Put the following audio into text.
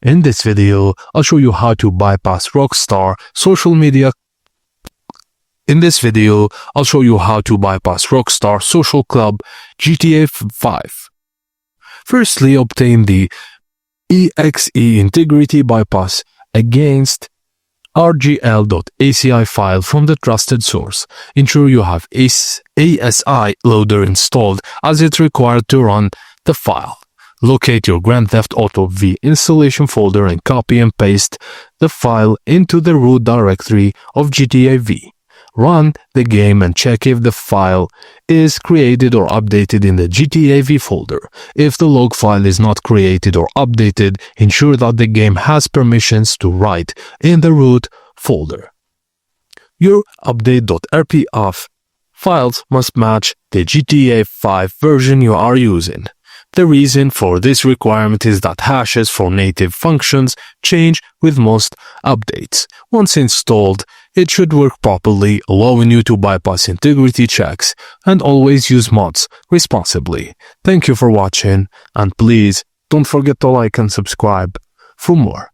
In this video, I'll show you how to bypass Rockstar social media. In this video, I'll show you how to bypass Rockstar Social Club GTA 5. Firstly, obtain the exe integrity bypass against rgl.aci file from the trusted source. Ensure you have ASI loader installed as it's required to run the file. Locate your Grand Theft Auto V installation folder and copy and paste the file into the root directory of GTA V. Run the game and check if the file is created or updated in the GTA V folder. If the log file is not created or updated, ensure that the game has permissions to write in the root folder. Your update.rpf files must match the GTA 5 version you are using. The reason for this requirement is that hashes for native functions change with most updates. Once installed, it should work properly, allowing you to bypass integrity checks and always use mods responsibly. Thank you for watching, and please don't forget to like and subscribe for more.